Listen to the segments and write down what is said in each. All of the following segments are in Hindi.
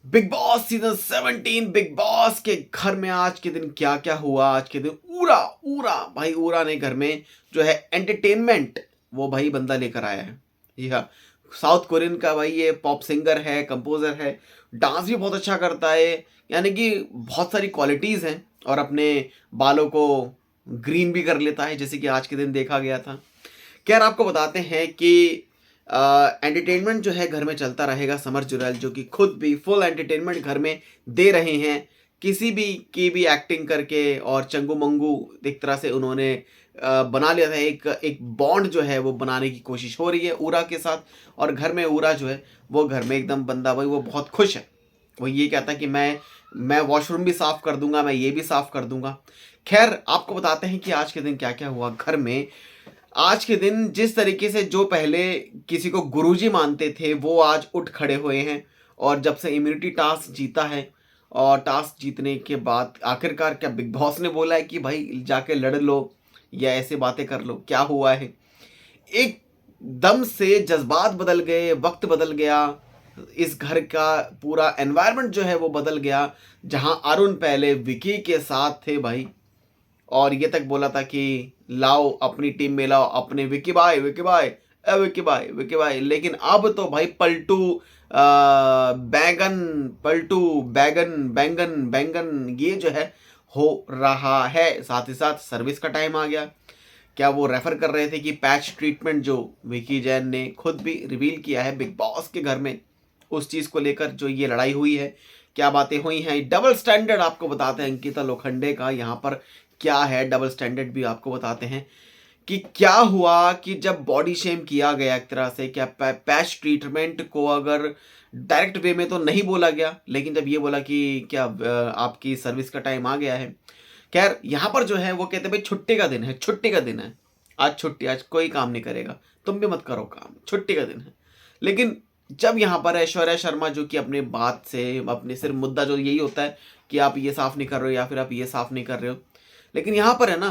Big boss season 17 big boss के घर में आज के दिन क्या क्या हुआ। आज के दिन पूरा पूरा भाई ऊरा ने घर में जो है एंटरटेनमेंट वो भाई बंदा लेकर आया है। जी हाँ, साउथ कोरियन का भाई ये पॉप सिंगर है, कंपोजर है, डांस भी बहुत अच्छा करता है। यानी कि बहुत सारी क्वालिटीज़ हैं और अपने बालों को ग्रीन भी कर लेता है, जैसे कि आज के दिन देखा गया था। खैर आपको बताते हैं कि एंटरटेनमेंट जो है घर में चलता रहेगा। समर जुरैल जो कि खुद भी फुल एंटरटेनमेंट घर में दे रहे हैं, किसी भी की भी एक्टिंग करके। और चंगू मंगू एक तरह से उन्होंने बना लिया था, एक एक बॉन्ड जो है वो बनाने की कोशिश हो रही है ऊरा के साथ। और घर में ऊरा जो है वो घर में एकदम बंदा भाई वो बहुत खुश है। वो ये कहता है कि मैं वॉशरूम भी साफ कर दूंगा, मैं ये भी साफ कर दूंगा। खैर आपको बताते हैं कि आज के दिन क्या क्या हुआ घर में। आज के दिन जिस तरीके से जो पहले किसी को गुरुजी मानते थे वो आज उठ खड़े हुए हैं। और जब से इम्यूनिटी टास्क जीता है और टास्क जीतने के बाद आखिरकार क्या बिग बॉस ने बोला है कि भाई जाके लड़ लो या ऐसे बातें कर लो, क्या हुआ है। एक दम से जज्बात बदल गए, वक्त बदल गया, इस घर का पूरा एनवायरनमेंट जो है वो बदल गया। जहां अरुण पहले विकी के साथ थे भाई, और ये तक बोला था कि लाओ अपनी टीम में लाओ अपने विकी भाई, विकी भाई, विकी भाई, विकी भाई। लेकिन अब तो भाई पलटू बैगन, पलटू बैगन, बैंगन बैंगन ये जो है हो रहा है। साथ ही साथ सर्विस का टाइम आ गया। क्या वो रेफर कर रहे थे कि पैच ट्रीटमेंट जो विकी जैन ने खुद भी रिवील किया है बिग बॉस के घर में, उस चीज़ को लेकर जो ये लड़ाई हुई है, क्या बातें हुई हैं। डबल स्टैंडर्ड आपको बताते हैं अंकिता लोखंडे का यहाँ पर क्या है। डबल स्टैंडर्ड भी आपको बताते हैं कि क्या हुआ कि जब बॉडी शेम किया गया एक तरह से, क्या पैच ट्रीटमेंट को अगर डायरेक्ट वे में तो नहीं बोला गया, लेकिन जब ये बोला कि क्या आपकी सर्विस का टाइम आ गया है। खैर यहाँ पर जो है वो कहते हैं भाई छुट्टी का दिन है, छुट्टी का दिन है, आज छुट्टी, आज कोई काम नहीं करेगा, तुम भी मत करो काम, छुट्टी का दिन है। लेकिन जब यहाँ पर ऐश्वर्या शर्मा जो कि अपने बात से अपने सिर्फ मुद्दा जो यही होता है कि आप ये साफ नहीं कर रहे हो या फिर आप ये साफ नहीं कर रहे हो। लेकिन यहाँ पर है ना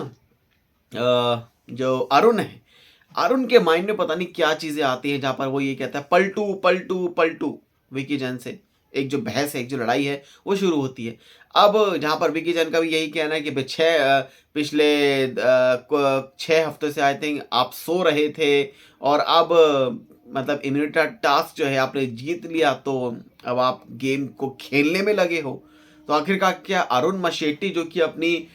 जो अरुण है, अरुण के माइंड में पता नहीं क्या चीज़ें आती हैं, जहाँ पर वो ये कहता है पलटू पलटू पलटू। विकी जैन से एक जो बहस है, एक जो लड़ाई है वो शुरू होती है। अब जहाँ पर विकी जैन का भी यही कहना है कि पिछले 6 हफ्ते से आई थिंक आप सो रहे थे और अब मतलब इम्यूनिटी टास्क जो है आपने जीत लिया, तो अब आप गेम को खेलने में लगे हो। तो आखिरकार क्या अरुण मशेट्टी जो कि अपनी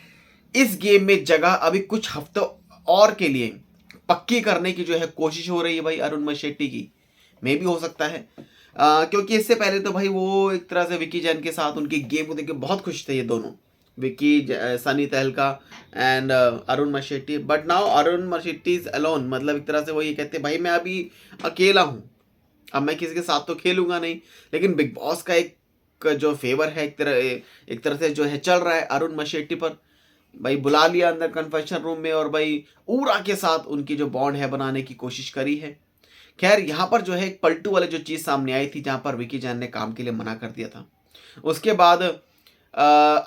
इस गेम में जगह अभी कुछ हफ्तों और के लिए पक्की करने की जो है कोशिश हो रही है भाई अरुण मशेट्टी की। मे भी हो सकता है क्योंकि इससे पहले तो भाई वो एक तरह से विकी जैन के साथ उनकी गेम को देख के बहुत खुश थे ये दोनों, Sunny Tahalka and Arun Mashetty. But now Arun Mashetty is alone, मतलब एक तरह से वो ये कहते हैं भाई मैं अभी अकेला हूँ, अब मैं किसी के साथ तो खेलूंगा नहीं। लेकिन बिग बॉस का एक जो फेवर है एक तरह से जो है चल रहा है अरुण मशेट्टी पर। भाई बुला लिया अंदर कन्फेशन रूम में और भाई ऊरा के साथ उनकी जो बॉन्ड है बनाने की कोशिश करी है। खैर यहाँ पर जो है एक पलटू वाले जो चीज़ सामने आई थी, जहाँ पर विकी जैन ने काम के लिए मना कर दिया था। उसके बाद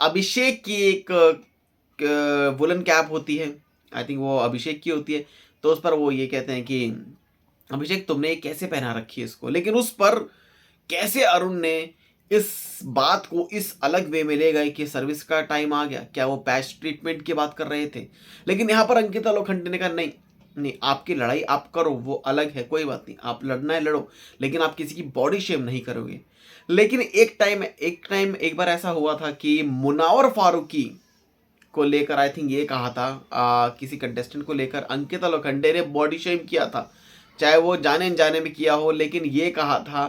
अभिषेक की एक वुलन कैप होती है, आई थिंक वो अभिषेक की होती है। तो उस पर वो ये कहते हैं कि अभिषेक तुमने ये कैसे पहना रखी है इसको। लेकिन उस पर कैसे अरुण ने इस बात को इस अलग वे में ले गए कि सर्विस का टाइम आ गया, क्या वो पैच ट्रीटमेंट की बात कर रहे थे। लेकिन यहाँ पर अंकिता लोखंडे ने कहा नहीं नहीं, आपकी लड़ाई आप करो, वो अलग है, कोई बात नहीं, आप लड़ना है लड़ो, लेकिन आप किसी की बॉडी शेम नहीं करोगे। लेकिन एक बार ऐसा हुआ था कि मुनावर फारूकी को लेकर आई थिंक ये कहा था किसी कंटेस्टेंट को लेकर अंकिता लोखंडे ने बॉडी शेम किया था, चाहे वो जाने अनजाने में किया हो, लेकिन ये कहा था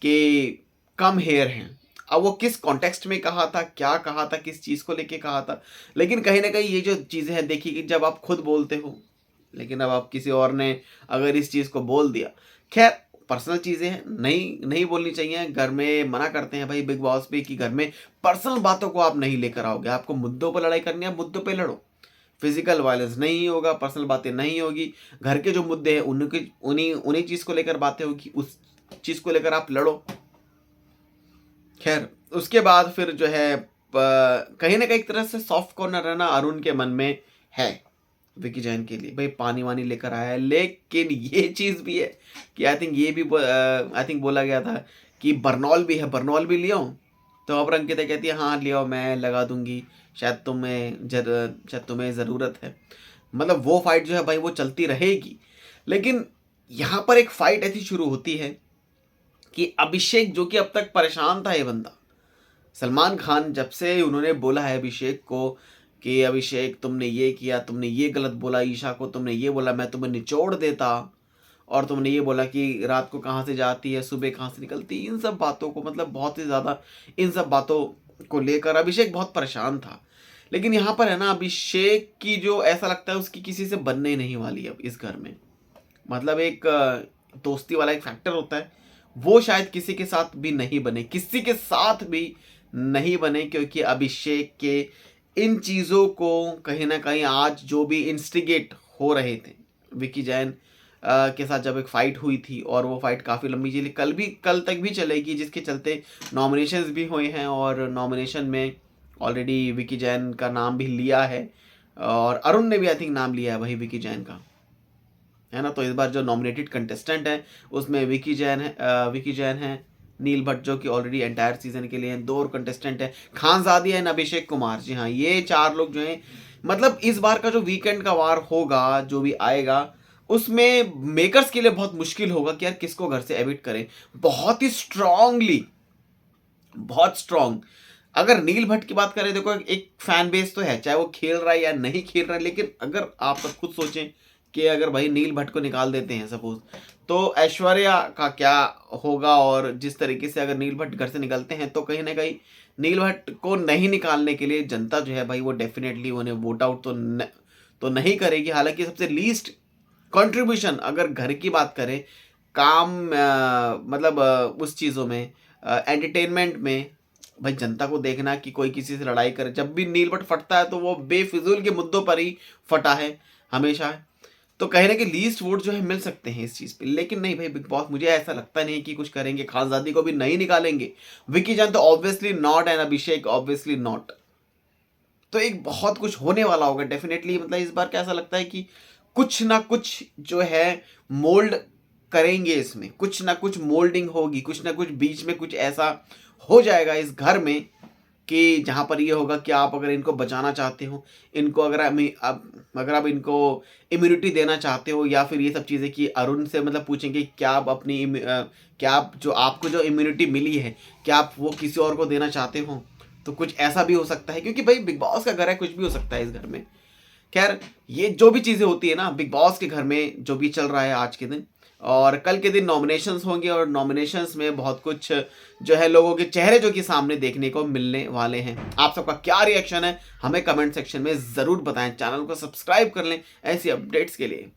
कि कम हेयर हैं। अब वो किस कॉन्टेक्स्ट में कहा था, क्या कहा था, किस चीज़ को लेके कहा था, लेकिन कहीं ना कहीं ये जो चीज़ें हैं देखिए कि जब आप खुद बोलते हो, लेकिन अब आप किसी और ने अगर इस चीज़ को बोल दिया। खैर पर्सनल चीज़ें हैं, नहीं नहीं बोलनी चाहिए। घर में मना करते हैं भाई बिग बॉस भी कि घर में पर्सनल बातों को आप नहीं लेकर आओगे, आपको मुद्दों पर लड़ाई करनी है, मुद्दों पर लड़ो, फिजिकल वायलेंस नहीं होगा, पर्सनल बातें नहीं होगी, घर के जो मुद्दे हैं उन्हीं उन्हीं उन्हीं चीज़ को लेकर बातें होगी, उस चीज़ को लेकर आप लड़ो। खैर उसके बाद फिर जो है कहीं ना कहीं एक तरह से सॉफ्ट कॉर्नर है ना अरुण के मन में है विकी जैन के लिए, भाई पानी वानी लेकर आया है। लेकिन ये चीज़ भी है कि आई थिंक ये भी आई थिंक बोला गया था कि बर्नॉल भी है, बर्नॉल भी लिया हूँ तो अब अंकिता कहती है हाँ ले आओ, मैं लगा दूंगी, शायद तुम्हें ज़रूरत है। मतलब वो फाइट जो है भाई वो चलती रहेगी। लेकिन यहाँ पर एक फाइट ऐसी शुरू होती है कि अभिषेक, जो कि अब तक परेशान था ये बंदा, सलमान खान जब से उन्होंने बोला है अभिषेक को कि अभिषेक तुमने ये किया, तुमने ये गलत बोला ईशा को, तुमने ये बोला मैं तुम्हें निचोड़ देता, और तुमने ये बोला कि रात को कहाँ से जाती है सुबह कहाँ से निकलती, इन सब बातों को, मतलब बहुत ही ज़्यादा इन सब बातों को लेकर अभिषेक बहुत परेशान था। लेकिन यहाँ पर है ना, अभिषेक की जो ऐसा लगता है उसकी किसी से बनने ही नहीं वाली अब इस घर में। मतलब एक दोस्ती वाला एक फैक्टर होता है, वो शायद किसी के साथ भी नहीं बने, किसी के साथ भी नहीं बने, क्योंकि अभिषेक के इन चीज़ों को कहीं ना कहीं आज जो भी इंस्टिगेट हो रहे थे विकी जैन के साथ, जब एक फ़ाइट हुई थी और वो फाइट काफ़ी लंबी चली, कल तक भी चलेगी, जिसके चलते नॉमिनेशंस भी हुए हैं और नॉमिनेशन में ऑलरेडी विकी जैन का नाम भी लिया है और अरुण ने भी आई थिंक नाम लिया है वही विकी जैन का, है ना। तो इस बार जो नॉमिनेटेड कंटेस्टेंट हैं उसमें विकी जैन है, नील भट्ट जो कि ऑलरेडी एंटायर सीजन के लिए हैं, 2 और कंटेस्टेंट हैं खानजादी एंड अभिषेक कुमार। जी हाँ, ये 4 लोग जो हैं, मतलब इस बार का जो वीकेंड का वार होगा जो भी आएगा उसमें मेकर्स के लिए बहुत मुश्किल होगा कि यार किसको घर से एविक्ट करें। बहुत ही स्ट्रांगली, बहुत स्ट्रांग, अगर नील भट्ट की बात करें, देखो एक फैन बेस तो है, चाहे वो खेल रहा है या नहीं खेल रहा है, लेकिन अगर आप सब खुद सोचें कि अगर भाई नील भट्ट को निकाल देते हैं सपोज, तो ऐश्वर्या का क्या होगा। और जिस तरीके से अगर नील भट्ट घर से निकलते हैं तो कहीं ना कहीं नील भट्ट को नहीं निकालने के लिए जनता जो है भाई वो डेफिनेटली उन्हें वोट आउट तो नहीं करेगी। हालांकि सबसे लीस्ट कंट्रीब्यूशन अगर घर की बात करें, काम मतलब उस चीज़ों में, एंटरटेनमेंट में, भाई जनता को देखना कि कोई किसी से लड़ाई करे। जब भी नील भट्ट फटता है तो वो बेफिजूल के मुद्दों पर ही फटा है हमेशा। तो कहीं ना कहीं लीस्ट वोट जो है मिल सकते हैं इस चीज़ पे। लेकिन नहीं भाई, बिग बॉस मुझे ऐसा लगता नहीं कि कुछ करेंगे, खानजादी को भी नहीं निकालेंगे, विकी जैन तो obviously not, and Abhishek obviously not. तो एक बहुत कुछ होने वाला होगा डेफिनेटली। मतलब इस बार कैसा लगता है कि कुछ ना कुछ जो है मोल्ड करेंगे, इसमें कुछ ना कुछ मोल्डिंग होगी, कुछ ना कुछ बीच में कुछ ऐसा हो जाएगा इस घर में कि जहाँ पर ये होगा कि आप अगर इनको बचाना चाहते हो, इनको अगर आप इनको इम्यूनिटी देना चाहते हो, या फिर ये सब चीज़ें कि अरुण से मतलब पूछेंगे क्या आप अपनी क्या आप जो आपको जो इम्यूनिटी मिली है क्या आप वो किसी और को देना चाहते हो, तो कुछ ऐसा भी हो सकता है। क्योंकि भाई बिग बॉस का घर है, कुछ भी हो सकता है इस घर में। खैर, ये जो भी चीज़ें होती है ना बिग बॉस के घर में, जो भी चल रहा है आज के दिन और कल के दिन नॉमिनेशंस होंगे, और नॉमिनेशंस में बहुत कुछ जो है लोगों के चेहरे जो कि सामने देखने को मिलने वाले हैं। आप सबका क्या रिएक्शन है हमें कमेंट सेक्शन में ज़रूर बताएं। चैनल को सब्सक्राइब कर लें ऐसी अपडेट्स के लिए।